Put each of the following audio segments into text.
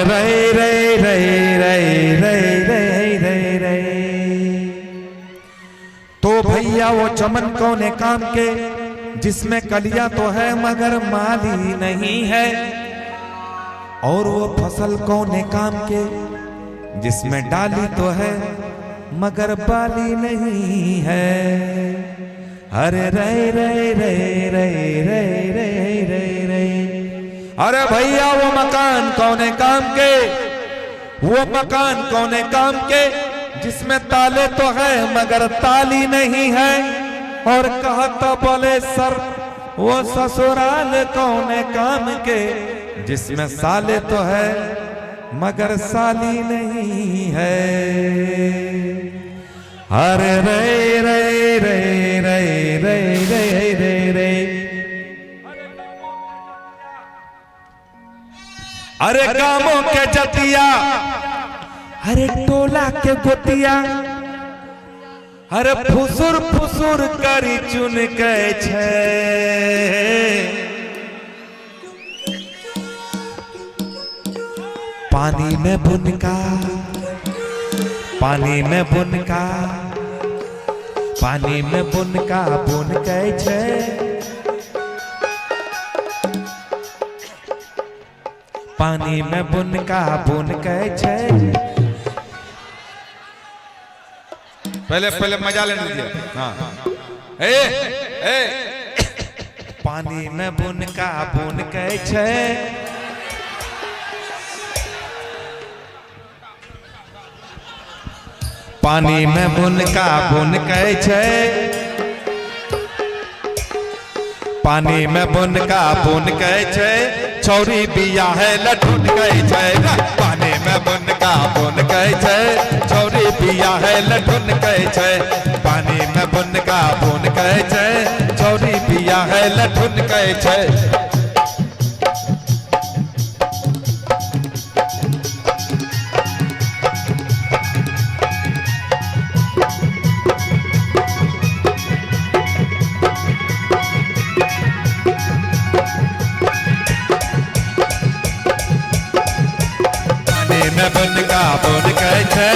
रे रे रे रे रे रे रे रे। तो भैया वो चमन कौने काम के जिसमें कलियां तो है मगर माली नहीं है, और वो फसल कौने काम के जिसमें डाली तो है मगर बाली नहीं है। अरे रे रे रे रे रे रे रे रे। अरे भैया वो मकान कौने काम के, वो मकान कौने काम के जिसमें ताले तो है मगर ताली नहीं है, और कहा तो बोले सर वो ससुराल कौने काम के जिसमें साले तो है मगर साली नहीं है। अरे रे रे रे रे रे रे रे रे। अरे कामों के जतिया, अरे टोला के गोतिया, अरे फुसुर फुसुर करी चुन के छे। पानी में बुनका, पानी में बुनका, पानी में बुनका बुन के छे। पानी में बुनका बुन के छे। पहले मजा लेने दीजिए। हाँ ए ए पानी में बुनका बुन के छे। पानी में बुनका बुन के छे। पानी में बुनका बुन के छे। छौरी बिया है लठुन के छे। पानी में बुनका बुन के छे। छौरी बिया है लठुन के छे। पानी में बुनका बुन के छे। छौरी बिया है लठुन के छे। में बुनका बुन के छे।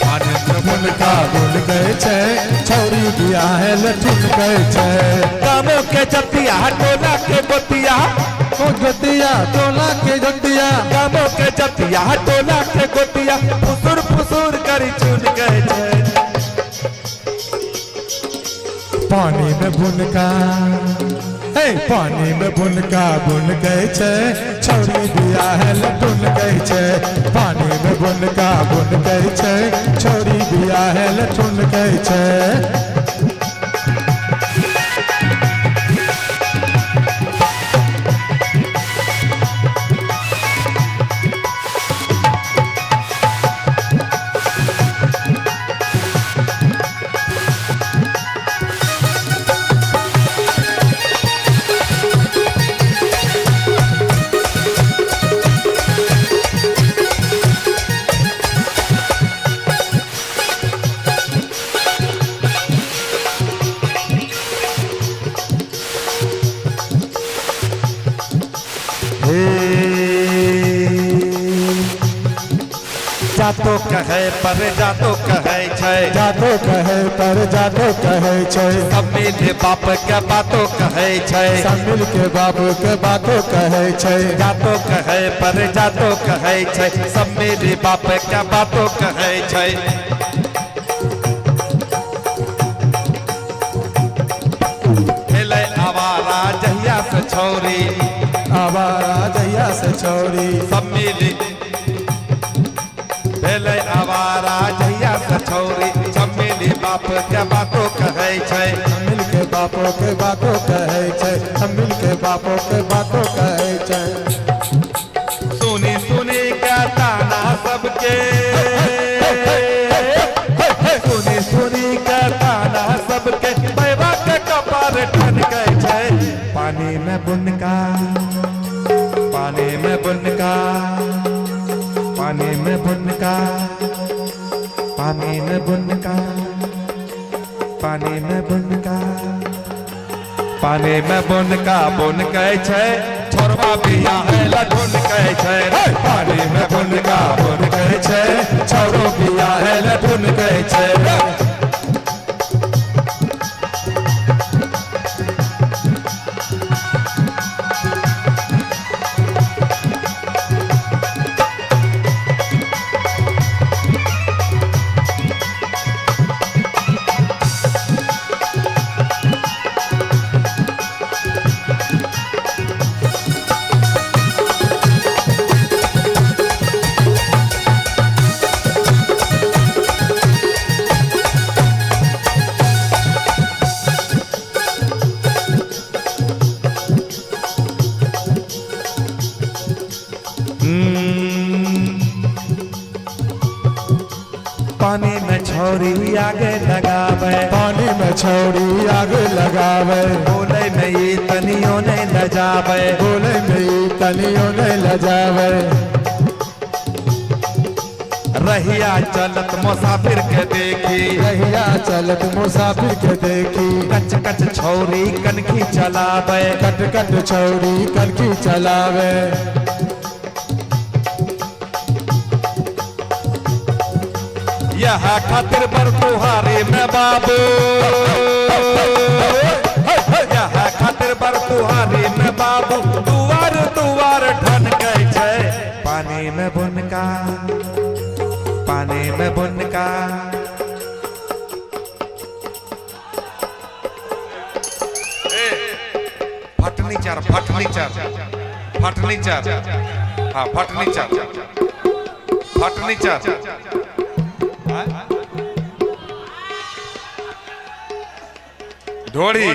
पानी में बुनका बुन के छे। छौरी बिया है लठुन के छे। कामों के जतिया टोला के गोतिया, ओ गोतिया टोला के गोतिया। कामों के जतिया टोला के गोतिया, फुसुर फुसुर करी चुन के छे। पानी में बुनका, हे पानी में बुनका बुन गए छे। छौरी बिया है लठुन गए छे। पानी में बुनका बुन गए छे। छौरी बिया है लठुन गए छे। जातो कहे पर जातो कहे छै। जातो कहे पर जातो कहे छै। सब मिल बाप के बातो कहे छै। सब मिल के बाप के बातो कहे छै। जातो कहे पर जातो कहे छै। सब मिल बाप के बातो कहे छै। आवारा जहिया से छौरी, आवारा जहिया से छौरी। सब मिली भेले आवारा जहिया से छौरी। सब मिली बाप के बातो कहे छै। मिल के बापो के बातो कहे छै। हम मिल के बापो के बातो कहे छै। सुनी सुनी के ताना सबके, सुनी सुनी के ताना सबके, बैबा के कपार ठन के छै। पानी में बुनका, पानी में बुनका, पानी में बुनका, पानी में बुनका, पानी में बुनका, पानी में बुनका बुन के छै। छोरा छोरवा बिया है लठुन कहे छै रे। पानी में बुन का बुन कहे छे छोरो बिया है लठुन कहे छे। पानी में छोरी आगे लगावे, पानी में छोड़ी आग लगावे, बोले में ये तनियों ने लजावे, बोले में तनियों ने लजावे। रहिया चलत मुसाफिर के देखी, रहिया चलत मुसाफिर के देखी, कच कच छोरी कनखी चलावे, कट कट छोड़ी कनखी चलावे। यह खातिर बर तुहारी में बाबू, यह खातिर बर तुहारी में बाबू, दुआर दुआर ढन गए छै। पानी में बुनका, पानी में बुनका, फटनीचर फटनीचर फटनीचर, हाँ फटनीचर फटनीचर। ढोड़ी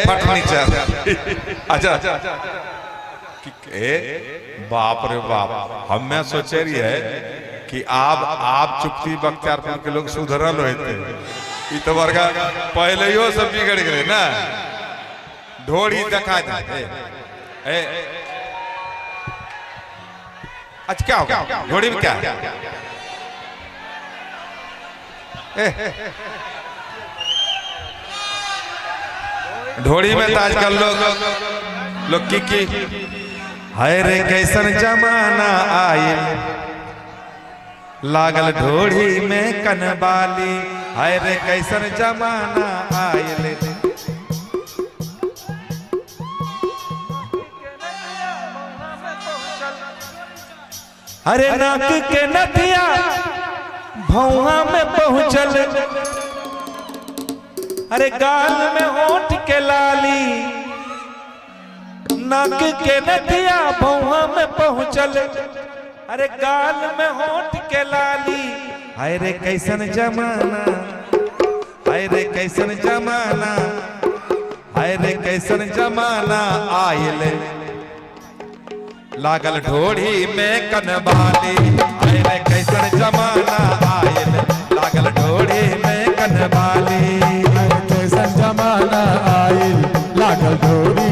फटनीचर। अच्छा बाप रे बाप, हमें सोचे रही है कि आप चुप्ती बख्तियारपुर के लोग सुधरल होते, ई तो वर्गा पहले ही सब बिगड़ गए ना। ढोड़ी देखा दे। अच्छा क्या होगा घोड़ी में, क्या ढोड़ी में तो आजकल लोग की हाय रे कैसन जमाना आयल, लागल ढोड़ी में कनबाली, हाय रे कैसन जमाना आयल। अरे नाक के नदिया भौहा में पहुंचल, अरे गाल में होठ के लाली, नाक के नदिया भौहा में पहुंचल, अरे गाल में होठ के लाली। हाय रे कैसन जमाना, हाय रे कैसन जमाना, हाय रे कैसन जमाना आयल, लागल ढोड़ी में कनबाली। हाय रे कैसन जमाना आयल, लागल ढोड़ी में कनबाली। कैसन जमाना आयल, लागल ढोड़ी